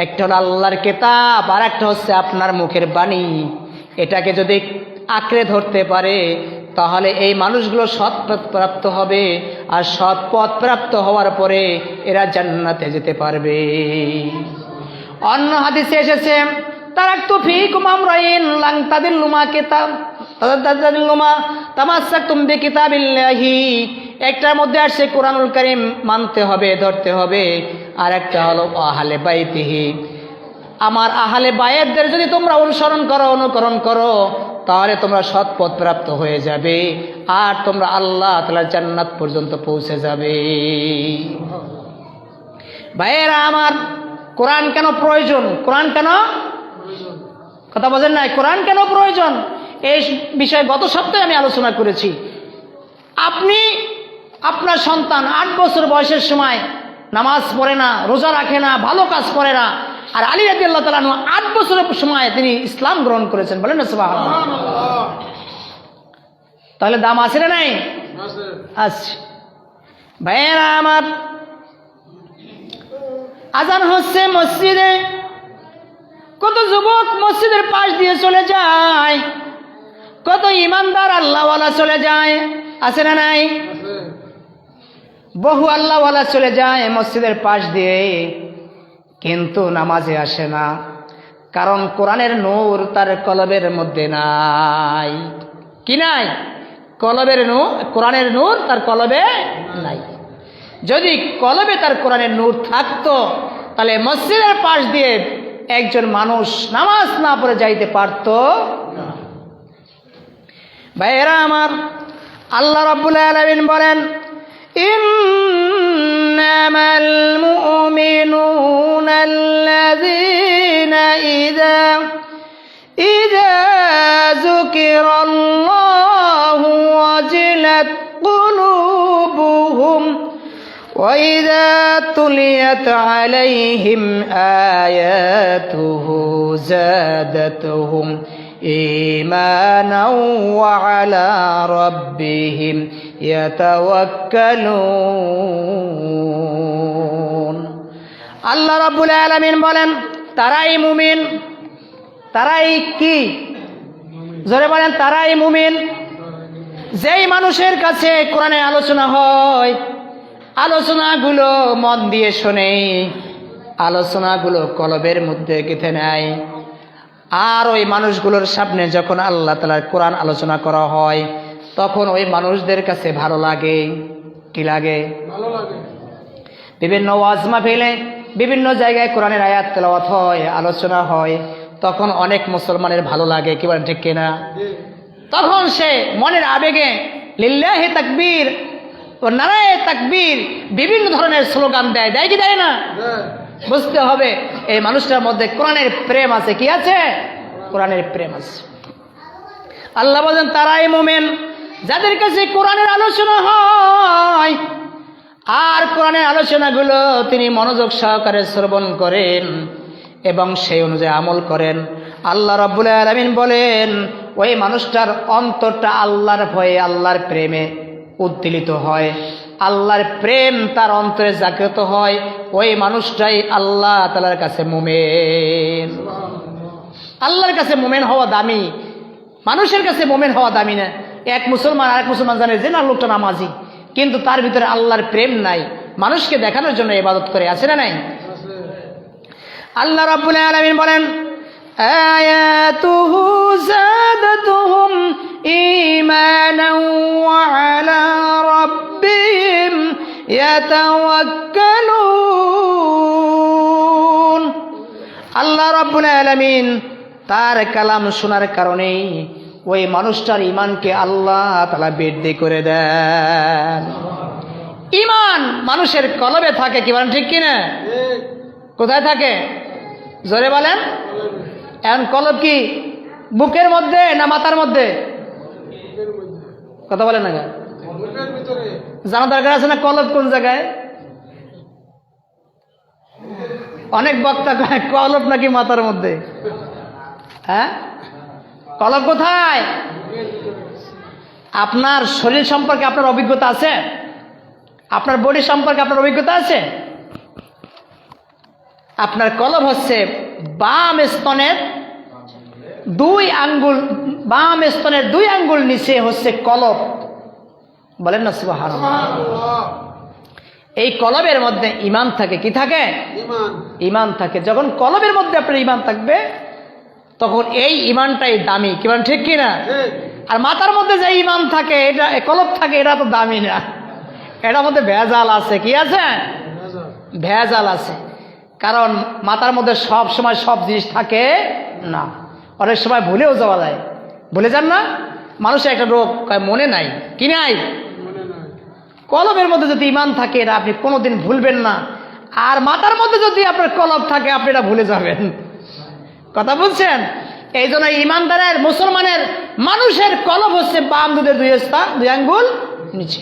A: একটা হলো আল্লাহর কিতাব আর একটা হচ্ছে আপনার মুখের বাণী, এটাকে যদি আঁকড়ে ধরতে পারে তাহলে এই মানুষগুলো সৎ পথ প্রাপ্ত হবে, আর সৎ পথ প্রাপ্ত হওয়ার পরে এরা জান্নাতে যেতে পারবে। অন্য হাদিসে এসেছে, তারাকতু ফীকুম আমরাইন লান তাদিল্লু মা তামাসসাকতুম বিকিতাবিল্লাহি। একটার মধ্যে আসছে কোরআনুল কারীম মানতে হবে, ধরতে হবে, আর একটা হলো আহলে বাইতিহি, আমার আহলে বায়াতদের যদি তোমরা অনুসরণ করো, অনুকরণ করো, তাহলে তোমরা সৎ পথ প্রাপ্ত হয়ে যাবে আর তোমরা আল্লাহ তাআলার জান্নাত পর্যন্ত পৌঁছে যাবে। ভাইয়েরা আমার, কোরআন কেন প্রয়োজন? কোরআন কেন, কথা বলেন নাই, কোরআন কেন প্রয়োজন? এই বিষয়ে গত সপ্তাহে আমি আলোচনা করেছি। আপনি আপনার সন্তান 8 বছর বয়সের সময় নামাজ পড়ে না, রোজা রাখে না, ভালো কাজ করে না, আর আলী রাদিয়াল্লাহু তাআলা আনহু 8 বছরের সময় তিনি ইসলাম গ্রহণ করেছেন, বলেন না সুবহানাল্লাহ। তাহলে দাম আছে না নাই? আছে। ভাইয়েরা আমার, আজান হচ্ছে মসজিদে, কত যুবক মসজিদের পাশ দিয়ে চলে যায়, কত ইমানদার আল্লাহওয়ালা চলে যায়, আছে না নাই? বহু আল্লাহওয়ালা চলে যায় মসজিদের পাশ দিয়ে, কিন্তু নামাজে আসে না, কারণ কোরআনের নূর তার কলবের মধ্যে নাই। কি নাই? কলবের নূর, কোরআনের নূর তার কলবে নাই। যদি কলবে তার কোরআনের নূর থাকতো, তাহলে মসজিদের পাশ দিয়ে একজন মানুষ নামাজ না পড়ে যাইতে পারত না। ভাইয়েরা আমার, আল্লাহ রাব্বুল আলামিন বলেন, ইন্নামাল মুমিনুনা আল্লাযীনা ইযা যুকিরাল্লাহু ওয়াজিলাত কুলুবুহুম وَإِذَا تُلِيَتْ عَلَيْهِمْ آيَاتُهُ زَادَتْهُمْ إِيمَانًا وَعَلَى رَبِّهِمْ يَتَوَكَّلُونَ। আল্লাহ রাব্বুল আলামিন বলেন, তারাই মুমিন। তারাই কি? জোরে বলেন, তারাই মুমিন। যেই মানুষের কাছে কোরআনের আলোচনা হয়, আলোচনাগুলো মন দিয়ে শোনে, আলোচনাগুলো কলবের মধ্যে গেঁথে নেয়, আর ওই মানুষগুলোর সামনে যখন আল্লাহ তাআলার কোরআন আলোচনা করা হয়, তখন ওই মানুষদের কাছে ভালো লাগে। কি লাগে?
B: ভালো লাগে।
A: বিভিন্ন ওয়াজ মাহফিলে বিভিন্ন জায়গায় কোরআনের আয়াত তেলাওয়াত হয়, আলোচনা হয়, তখন অনেক মুসলমানের ভালো লাগে। কি বলেন, ঠিক কিনা? তখন সে মনের আবেগে লিল্লাহি তাকবীর ও নারায়ে তাকবীর বিভিন্ন ধরনের স্লোগান দেয়। দেয় কি দেয় না? বুঝতে হবে এই মানুষটার মধ্যে কোরআনের প্রেম আছে। কি আছে? কোরআনের প্রেম আছে। আল্লাহ বলেন, তারাই মুমিন যাদের কাছে কোরআনের আলোচনা হয় আর কোরআনের আলোচনাগুলো তিনি মনোযোগ সহকারে শ্রবণ করেন এবং সেই অনুযায়ী আমল করেন। আল্লাহ রাব্বুল আলামিন বলেন, ওই মানুষটার অন্তরটা আল্লাহর ভয়ে, আল্লাহর প্রেমে উদ্বেলিত হয়, আল্লাহর প্রেম তার অন্তরে জাগ্রত হয়। ওই মানুষটাই আল্লাহ তাআলার কাছে মুমিন। আল্লাহর কাছে মুমিন হওয়া দামি, মানুষের কাছে মুমিন হওয়া দামি না। এক মুসলমান আরেক মুসলমান জানে যে না লোকটা নামাজি, কিন্তু তার ভিতরে আল্লাহর প্রেম নাই, মানুষকে দেখানোর জন্য ইবাদত করে। আছে না নাই? আল্লাহ রাব্বুল আলামিন বলেন, আয়াতুহু যাদাতুহুম ঈমানান ওয়া আলা রাব্বিহিম ইয়াতাওয়াক্কালুন। আল্লাহ রাব্বুল আলামিন তার কালাম শোনার কারণে ওই মানুষটার ঈমানকে আল্লাহ তাআলা বৃদ্ধি করে দেন। ঈমান মানুষের কলবে থাকে। কি বলেন, ঠিক কিনা? কোথায় থাকে? জোরে বলেন। এখন কলব কি বুকের মধ্যে না মাথার মধ্যে? কথা বলেন না, জানা দরকার আছে না কলব কোন জায়গায়? অনেক বক্তা কয় কলব নাকি মাথার মধ্যে। হ্যাঁ, কলব কোথায়? আপনার শরীর সম্পর্কে আপনার অভিজ্ঞতা আছে? আপনার বডি সম্পর্কে আপনার অভিজ্ঞতা আছে? আপনার কলব হচ্ছে বাম স্তনের 2 আঙ্গুল, বাম স্তনের 2 আঙ্গুল নিচে হচ্ছে কলব। বলেন না সুবহানাল্লাহ। এই কলবের মধ্যে ঈমান থাকে। কি থাকে? ঈমান থাকে। যখন কলবের মধ্যে আপনার ঈমান থাকবে তখন এই ঈমানটাই দামি। কি বলেন, ঠিক কিনা? আর মাথার মধ্যে যে ঈমান থাকে, এটা কলব থাকে, এটা তো দামি না, এটার মধ্যে ভেজাল আছে। কি আছে? ভেজাল আছে। কারণ মাথার মধ্যে সব সময় সব জিনিস থাকে না, অনেক সময় ভুলেও যাওয়া যায়। ভুলে যান না, মানুষের একটা রোগ মনে নাই, কি নাই?
B: মনে নাই।
A: কলবের মধ্যে যদি ইমান থাকে এটা আপনি কোনোদিন ভুলবেন না, আর মাথার মধ্যে যদি আপনার কলব থাকে আপনি এটা ভুলে যাবেন। কথা বুঝছেন? এই জন্য ইমানদারের মুসলমানের মানুষের কলব হচ্ছে বাম দুধের দুই আঙ্গুল নিচে।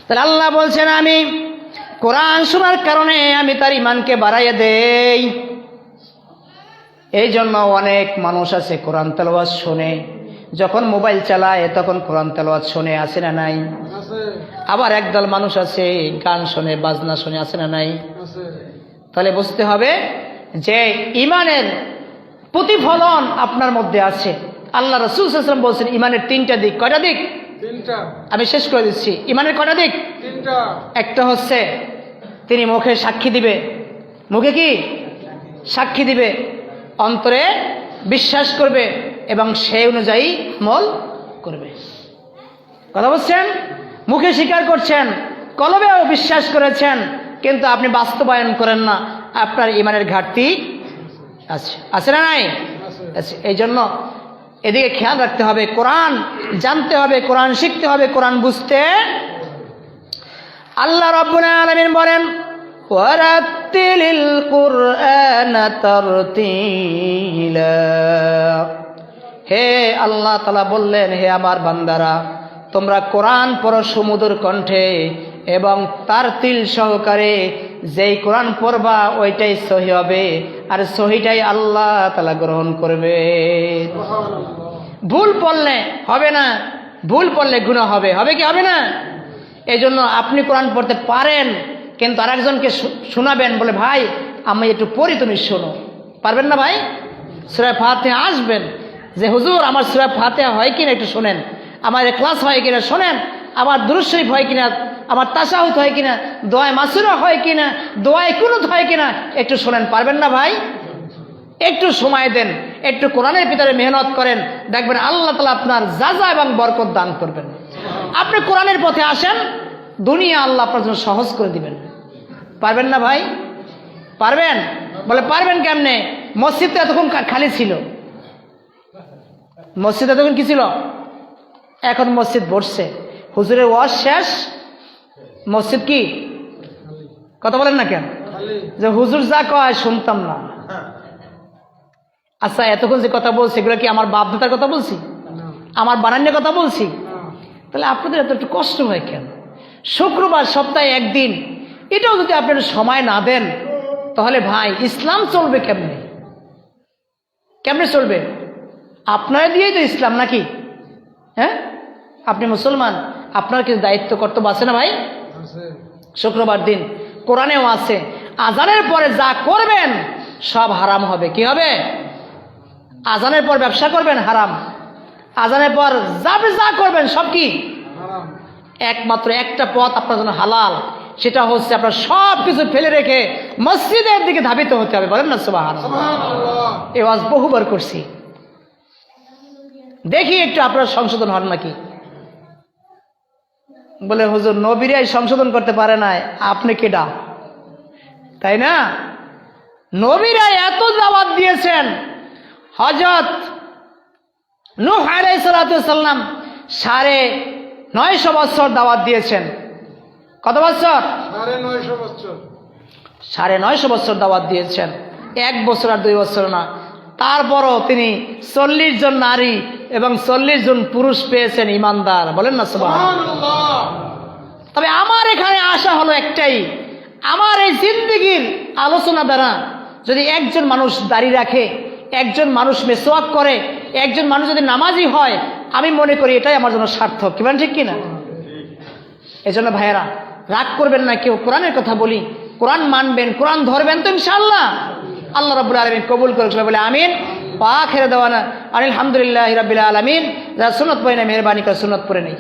A: তাহলে আল্লাহ বলছেন আমি কোরআন শোনার কারণে আমি তার ইমানকে বাড়াইয়ে দেই। এই জন্য অনেক মানুষ আছে কোরআন তেলাওয়াত শোনে, যখন মোবাইল চালায় তখন কোরআন তেলাওয়াত শোনে, আছে না নাই?
B: আছে।
A: আবার একদল মানুষ আছে গান শোনে, বাজনা শোনে, আছে না নাই?
B: আছে।
A: তাহলে বুঝতে হবে যে ইমানের প্রতিফলন আপনার মধ্যে আছে। আল্লাহ রাসূল সাল্লাল্লাহু আলাইহি ওয়াসাল্লাম বলছেন ইমানের তিনটা দিক। কয়টা দিক?
B: তিনটা।
A: আমি শেষ করে দিচ্ছি। ইমানের কয়টা দিক?
B: তিনটা।
A: একটা হচ্ছে তিনি মুখে সাক্ষী দিবে, মুখে কি সাক্ষী দিবে, অন্তরে বিশ্বাস করবে এবং সেই অনুযায়ী আমল করবে। কথা বলছেন? মুখে স্বীকার করছেন, কলবেও বিশ্বাস করেছেন, কিন্তু আপনি বাস্তবায়ন করেন না, আপনার ইমানের ঘাটতি আছে, আছে না নাই? আছে। এই জন্য এদিকে খেয়াল রাখতে হবে, কোরআন জানতে হবে, কোরআন শিখতে হবে, কোরআন বুঝতে। আল্লাহ রাব্বুল আলামিন বলেন ওয়ারাত্তিলিল কুরআনা তারতিলা। হে আল্লাহ তাআলা বললেন, হে আমার বান্দারা, তোমরা কোরআন পড়ো সুমধুর কণ্ঠে এবং তারতিল সহকারে। যেই কোরআন পড়বা ওইটাই সহি হবে, আর সহিটাই আল্লাহ তাআলা গ্রহণ করবে। ভুল পড়লে হবে না, ভুল পড়লে গুনাহ হবে, হবে কি হবে না? এই জন্য আপনি কোরআন পড়তে পারেন, কিন্তু আরেকজনকে শোনাবেন, বলে ভাই আমি একটু পড়ি, তুমি শোনো। পারবেন না ভাই? সূরা ফাতিহা আসবেন যে হুজুর আমার সূরা ফাতিহা হয় কিনা একটু শোনেন, আমার ইখলাস হয় কিনা শোনেন, আমার দুরূদ শরীফ হয় কিনা, আমার তাশাহুদ হয় কিনা, দোয়া মাসুরা হয় কিনা, দোয়া কুনুত হয় কিনা একটু শোনেন। পারবেন না ভাই? একটু সময় দেন, একটু কোরআনের ভিতরে মেহনত করেন, দেখবেন আল্লাহ তাআলা আপনার যাজা এবং বরকত দান করবেন। আপনি কোরআনের পথে আসেন, দুনিয়া আল্লাহ আপনার জন্য সহজ করে দিবেন। পারবেন না ভাই? পারবেন? বলে পারবেন কেমনে? মসজিদটা এতক্ষণ খালি ছিল, মসজিদ এতক্ষণ কি ছিল? এখন মসজিদ ভরছে, হুজুরের ওয়াজ শেষ, মসজিদ কি কথা বলেন না কেন? যে হুজুর যা কয় শুনতাম না। আচ্ছা, এতক্ষণ যে কথা বলছি এগুলো কি আমার বাপ দাদার কথা বলছি? আমার বানানের কথা বলছি? তাহলে আপনাদের এত একটু কষ্ট হয় কেন? শুক্রবার সপ্তাহে একদিন, এটাও যদি আপনারা সময় না দেন, তাহলে ভাই ইসলাম চলবে কেমনে? কেমনে চলবে? আপনারা দিয়েই তো ইসলাম নাকি? হ্যাঁ, আপনি মুসলমান, আপনার কিছু দায়িত্ব কর্তব্য আছে না ভাই? শুক্রবার দিন কোরআনেও আছে, আজানের পরে যা করবেন সব হারাম হবে। কি হবে? আজানের পর ব্যবসা করবেন হারাম, আজানের পর যা করবেন সব কি হারাম। একমাত্র একটা পথ আপনার জন্য হালাল, সেটা হচ্ছে আপনার সব কিছু ফেলে রেখে মসজিদের দিকে ধাবিত হতে হবে। বলেন না সুবহানাল্লাহ। এই ওয়াজ বহুবার করছি, দেখি একটু আপনার সংশোধন হন নাকি। বলে হুজুর নবীরাই সংশোধন করতে পারে না, আপনি কেডা? তাই না? নবীরা এত দাওয়াত দিয়েছেন। হযরত নূহ আলাইহিস সালাম 950 বছর দাওয়াত দিয়েছেন। কত বছর?
B: 950 বছর।
A: 950 বছর দাওয়াত দিয়েছেন, 1 বছর আর 2 বছর না। তারপরও তিনি 40 জন নারী এবং 40 জন পুরুষ পেয়েছেন ইমানদার। বলেন না সুবহানাল্লাহ। তবে আমার এখানে আশা হলো একটাই, আমার এই জিন্দেগির আলোচনা দ্বারা যদি একজন মানুষ দাড়ি রাখে, একজন মানুষ মেসওয়াক করে, একজন মানুষ যদি নামাজি হয়, আমি মনে করি এটাই আমার জন্য সার্থক। কি বলেন, ঠিক কিনা? এই জন্য ভাইয়েরা রাগ করবেন না, কেউ কোরআনের কথা বলি, কোরআন মানবেন, কোরআন ধরবেন তো ইনশাআল্লাহ আল্লাহ রাব্বুল আলামিন কবুল করেন। বলে আমিন। আখির দাওয়ানা আলহামদুলিল্লাহি রাব্বিল আলামিন। যারা সুন্নাত পড়ে না মেহেরবানি করে সুন্নাত পড়ে নেই।